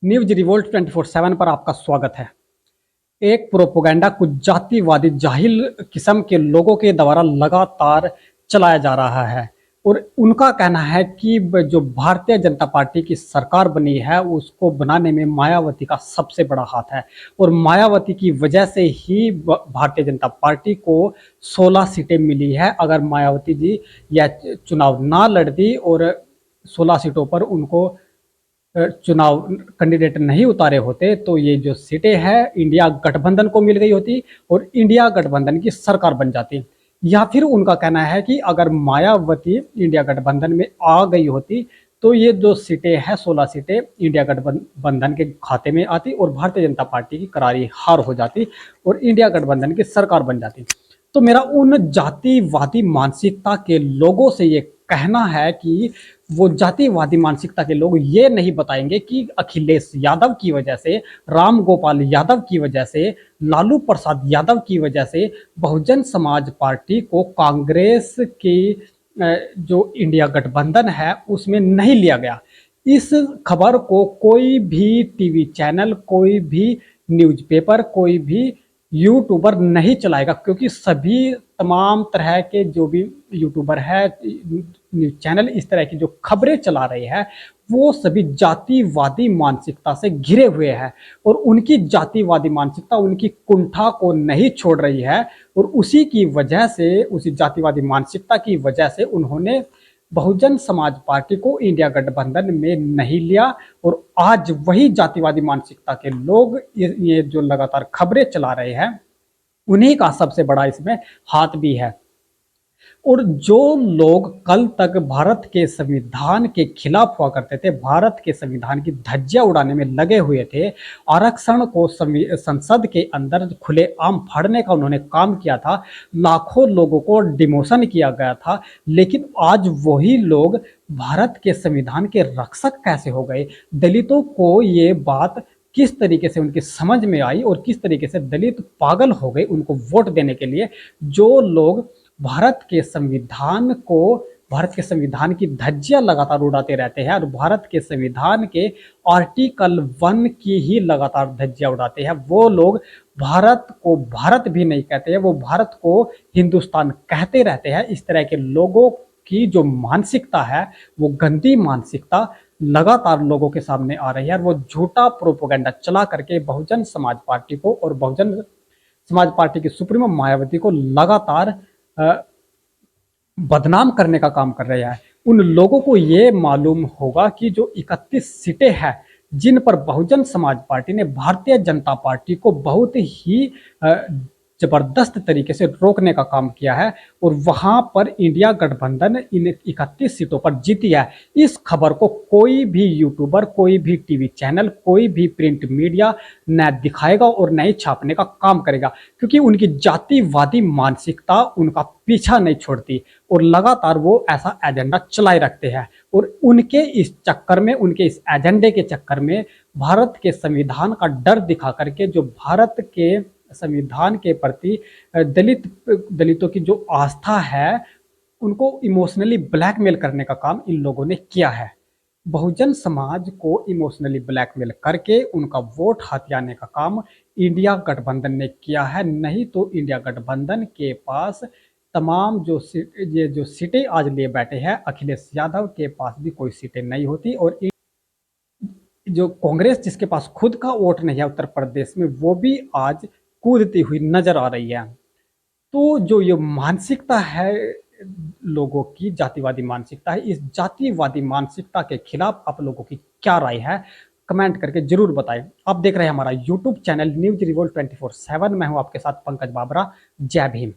News revolt 24/7 पर आपका स्वागत है। एक प्रोपोगंडा कुछ जातिवादी जाहिल किस्म के लोगों के द्वारा लगातार चलाया जा रहा है और उनका कहना है कि जो भारतीय जनता पार्टी की सरकार बनी है उसको बनाने में मायावती का सबसे बड़ा हाथ है और मायावती की वजह से ही भारतीय जनता पार्टी को 16 सीटें मिली है। अगर मायावती जी यह चुनाव ना लड़ती और 16 सीटों पर उनको चुनाव कैंडिडेट नहीं उतारे होते तो ये जो सीटें हैं इंडिया गठबंधन को मिल गई होती और इंडिया गठबंधन की सरकार बन जाती। या फिर उनका कहना है कि अगर मायावती इंडिया गठबंधन में आ गई होती तो ये जो सीटें हैं 16 सीटें इंडिया गठबंधन के खाते में आती और भारतीय जनता पार्टी की करारी हार हो जाती और इंडिया गठबंधन की सरकार बन जाती। तो मेरा उन जातिवादी मानसिकता के लोगों से ये कहना है कि वो जातिवादी मानसिकता के लोग ये नहीं बताएंगे कि अखिलेश यादव की वजह से, राम गोपाल यादव की वजह से, लालू प्रसाद यादव की वजह से बहुजन समाज पार्टी को कांग्रेस की जो इंडिया गठबंधन है उसमें नहीं लिया गया। इस खबर को कोई भी टीवी चैनल, कोई भी न्यूज़पेपर, कोई भी यूट्यूबर नहीं चलाएगा क्योंकि सभी तमाम तरह के जो भी यूट्यूबर है, न्यूज़ चैनल इस तरह की जो खबरें चला रहे हैं वो सभी जातिवादी मानसिकता से घिरे हुए हैं और उनकी जातिवादी मानसिकता उनकी कुंठा को नहीं छोड़ रही है और उसी की वजह से, उसी जातिवादी मानसिकता की वजह से उन्होंने बहुजन समाज पार्टी को इंडिया गठबंधन में नहीं लिया और आज वही जातिवादी मानसिकता के लोग ये जो लगातार खबरें चला रहे हैं उन्हीं का सबसे बड़ा इसमें हाथ भी है। और जो लोग कल तक भारत के संविधान के खिलाफ हुआ करते थे, भारत के संविधान की धज्जियां उड़ाने में लगे हुए थे, आरक्षण को संसद के अंदर खुलेआम फाड़ने का उन्होंने काम किया था, लाखों लोगों को डिमोशन किया गया था, लेकिन आज वही लोग भारत के संविधान के रक्षक कैसे हो गए? दलितों को ये बात किस तरीके से उनकी समझ में आई और किस तरीके से दलित पागल हो गए उनको वोट देने के लिए। जो लोग भारत के संविधान को, भारत के संविधान की धज्जियां लगातार उड़ाते रहते हैं और भारत के संविधान के आर्टिकल 1 की ही लगातार धज्जियां उड़ाते हैं, वो लोग भारत को भारत भी नहीं कहते हैं, वो भारत को हिंदुस्तान कहते रहते हैं। इस तरह के लोगों की जो मानसिकता है वो गंदी मानसिकता लगातार लोगों के सामने आ रही है और वो झूठा प्रोपोगंडा चला करके बहुजन समाज पार्टी को और बहुजन समाज पार्टी की सुप्रीमो मायावती को लगातार बदनाम करने का काम कर रहे हैं। उन लोगों को ये मालूम होगा कि जो 31 सीटें हैं जिन पर बहुजन समाज पार्टी ने भारतीय जनता पार्टी को बहुत ही जबरदस्त तरीके से रोकने का काम किया है और वहां पर इंडिया गठबंधन इन 31 सीटों पर जीती है। इस खबर को कोई भी यूट्यूबर, कोई भी टीवी चैनल, कोई भी प्रिंट मीडिया न दिखाएगा और न ही छापने का काम करेगा क्योंकि उनकी जातिवादी मानसिकता उनका पीछा नहीं छोड़ती और लगातार वो ऐसा एजेंडा चलाए रखते हैं और उनके इस चक्कर में, उनके इस एजेंडे के चक्कर में भारत के संविधान का डर दिखा करके जो भारत के संविधान के प्रति दलितों की जो आस्था है उनको इमोशनली ब्लैकमेल करने का काम इन लोगों ने किया है। बहुजन समाज को इमोशनली ब्लैकमेल करके उनका वोट हथियाने का काम इंडिया गठबंधन ने किया है। नहीं तो इंडिया गठबंधन के पास तमाम ये जो सीटें आज लिए बैठे हैं, अखिलेश यादव के पास भी कोई सीटें नहीं होती और जो कांग्रेस जिसके पास खुद का वोट नहीं है उत्तर प्रदेश में, वो भी आज कूदती हुई नजर आ रही है। तो जो ये मानसिकता है लोगों की, जातिवादी मानसिकता है, इस जातिवादी मानसिकता के खिलाफ आप लोगों की क्या राय है? कमेंट करके जरूर बताएं। आप देख रहे हैं हमारा यूट्यूब चैनल न्यूज रिवोल्ट 24/7। मैं हूं आपके साथ पंकज बाबरा। जय भीम।